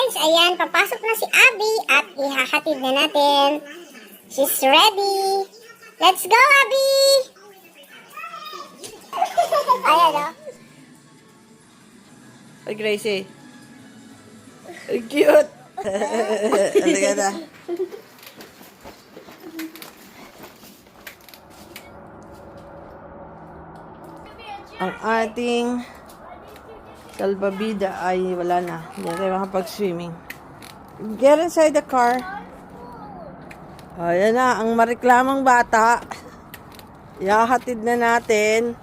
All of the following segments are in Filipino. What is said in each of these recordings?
guys, ayan, papasok na si Abby at ihahatid na natin. She's ready. Let's go, Abby! Ayan o. Ay, Gracie. Ay, cute. Halika na. Ang ating salbabida ay wala na. Hindi na tayo makapag-swimming. Get inside the car. Ayan na, ang mareklamang bata. Ihahatid na natin.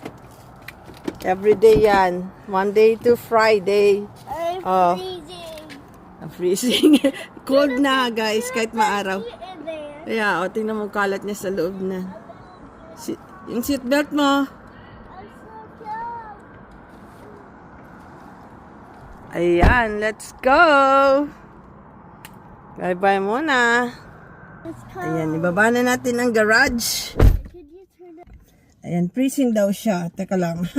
Everyday yan. Monday to Friday. I'm Freezing. Cold na, guys, kahit maaraw. in there. Kaya, tingnan mo kalat niya sa loob na. Yung seatbelt mo. Ayan, let's go! Bye-bye muna. Ayan, ibaba na natin ang garage. Ayan, freezing daw siya. Teka lang.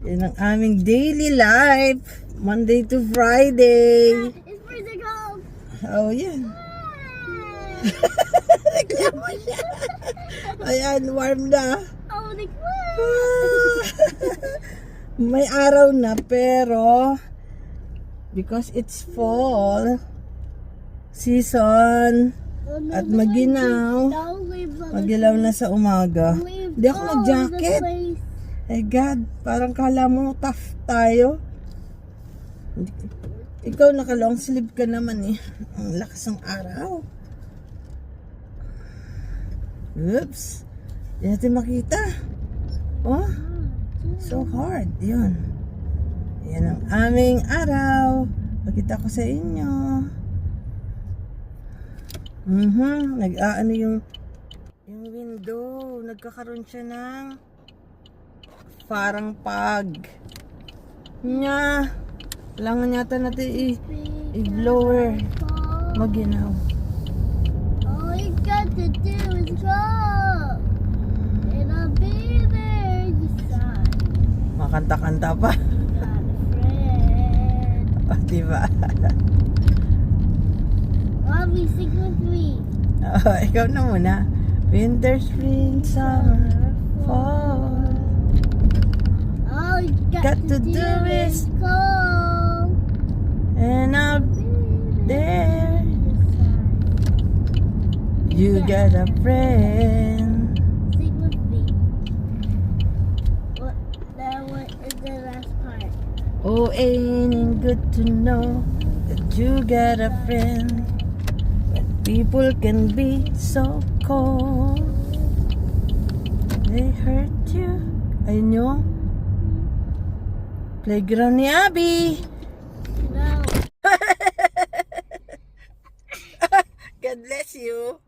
Yan ang aming daily life. Monday to Friday. It's freezing cold. Oh, yan. Reklamo siya. Ayan, warm na. Oh, the May araw na pero because it's fall season at maginaw, magilaw na sa umaga. Hindi ako nag-jacket. Hey God, parang kala mo tough tayo. Ikaw naka-long sleeve ka naman eh. Ang lakas ng araw. Oops. Hindi natin makita. Oh, so hard. Yun. Yan ang aming araw. Pakita ko sa inyo. Nag-aano yung window. Nagkakaroon siya ng parang pag. Nya. Kailangan yata natin i-blower. Maginaw. All you got to do is go. And I'll be there this time. Makanta-kanta pa. Got a friend. O, diba? Mommy, sing with me. Oh, ikaw na muna. Winter, spring, summer, fall. All you got to do is go. And I'll be there. You got a friend. Sing with me. What is the last part? Oh, ain't it good to know that you got a friend. But people can be so cold. They hurt you. Ayun yung playground ni Abby. No. God bless you.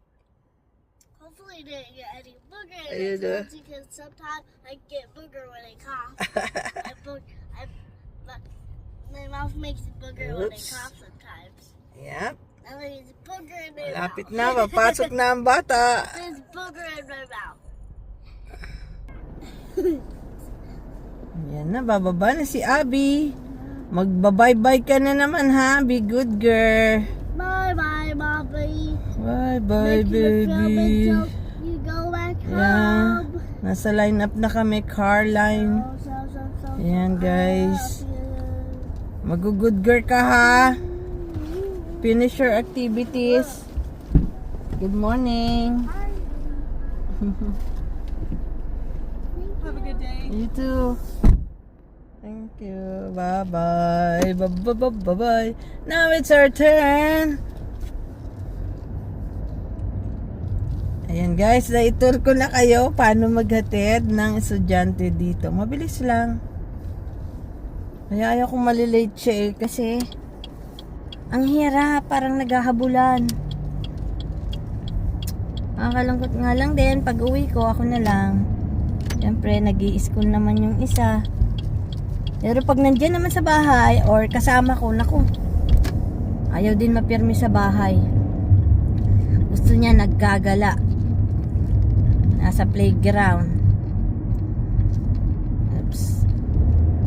Hopefully they didn't get any booger in Ayun it, na. because sometimes I get booger when I cough. My mouth makes booger when I Oops. cough sometimes. Yep. And there's booger in my Malapit mouth. na. Papasok na ang bata. There's booger in my mouth. Yan na. Bababa na si Abby. Magbabay-bye ka na naman ha. Be good girl. Bye bye, Mommy. Bye-bye, Make you film baby. until you go back Yeah. home. Nasa line up na kami. Car line. Ayan, guys. Mag-good girl ka ha. Finish your activities. Good morning. Have a good day. You too. Thank you. Bye-bye. Bye-bye. Now it's our turn. Ayan guys, na-tour ko na kayo paano maghatid ng estudyante dito. Mabilis lang. Kaya ayaw kong malilate siya eh, kasi ang hirap, parang naghahabulan. Nakakalungkot nga lang din, pag uwi ko, ako na lang. Siyempre, nag-i-school naman yung isa. Pero pag nandyan naman sa bahay, or kasama ko, naku, ayaw din mapirmi sa bahay. Gusto niya naggagala. Nasa playground. Oops.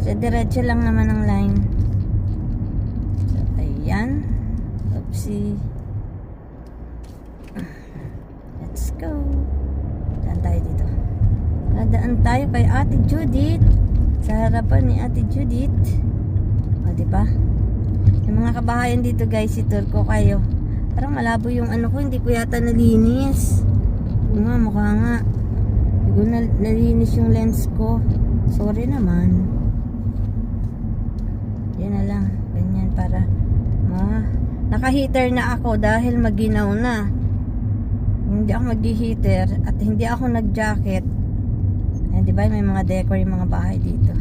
So, diretso lang naman ang line. So, ayan. Yan. Oopsie. Let's go. Daan tayo dito. Dadaan tayo kay Ate Judith. Sa harapan ni Ate Judith. O, diba? Yung mga kabahayan dito guys, itour ko kayo. Parang malabo yung ano ko, hindi ko yata nalinis. Oo nga, mukha nga. Hindi ko nalinis yung lens ko. Sorry naman. Yan na lang. Ganyan para naka-heater na ako dahil maginaw na. Hindi ako mag-heater at hindi ako nag-jacket. Ayan, diba? May mga decor yung mga bahay dito.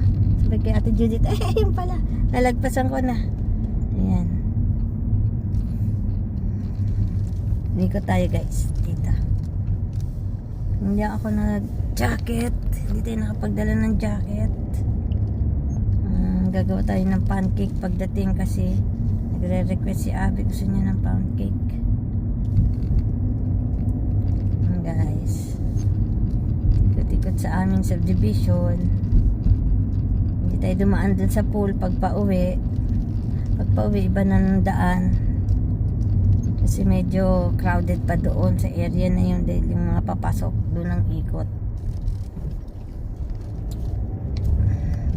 Sabi kay Ate Judith, yun pala. Nalagpasan ko na. Ayan. Ikot tayo guys. Dito. Hindi ako nag-jacket. Hindi tayo nakapagdala ng jacket. Gagawa tayo ng pancake pagdating kasi nagre-request si Abby, gusto niya ng pancake. Guys, ikot-ikot sa aming subdivision. Hindi tayo dumaan dun sa pool pag pauwi. Pag pauwi iba na ng daan kasi medyo crowded pa doon sa area na yun dahil yung mga papasok doon ang ikot.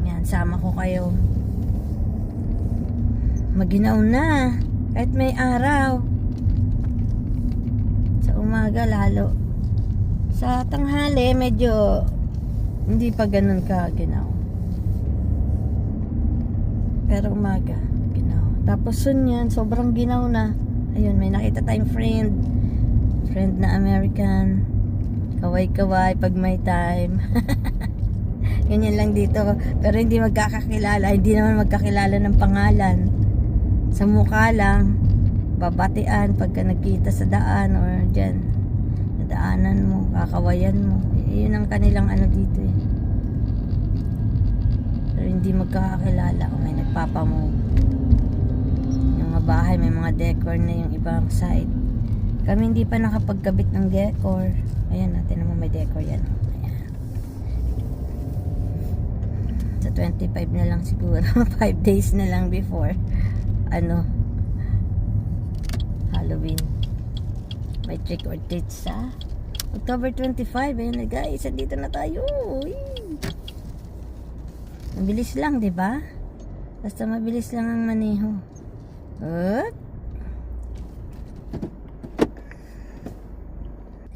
Yan, sama ko kayo. Maginaw na kahit may araw. Sa umaga lalo. Sa tanghali medyo hindi pa ganun ka ginaw. Pero umaga ginaw. Tapos soon yan, sobrang ginaw na. Ayun, may nakita tayong friend na American. Kaway-kaway pag may time. Ganyan lang dito. Pero hindi magkakakilala. Hindi naman magkakilala ng pangalan. Sa mukha lang. Babatian pagka nagkita sa daan or dyan. Nadaanan mo, kakawayan mo. Yun ang kanilang ano dito eh. Pero hindi magkakakilala kung may nagpapamove. Yung mga bahay, may mga decor na yung ibang side. Kami hindi pa nakapagkabit ng decor. Ayan, natin naman may decor yan. Ayan. Sa 25 na lang siguro. 5 days na lang before Halloween. May trick or treat sa October 25. Ayan na guys, dito na tayo. Mabilis lang, diba? Basta mabilis lang ang maneho.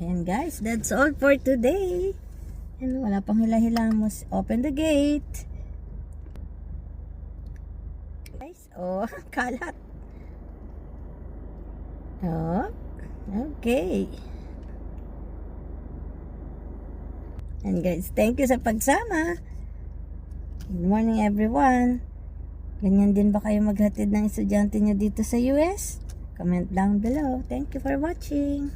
Ayan guys, that's all for today. Ayan, wala pang hila-hilamos. Open the gate. Guys, kalat. Okay. And guys, thank you sa pagsama. Good morning everyone. Ganyan din ba kayo maghatid ng estudyante nyo dito sa US? Comment down below. Thank you for watching.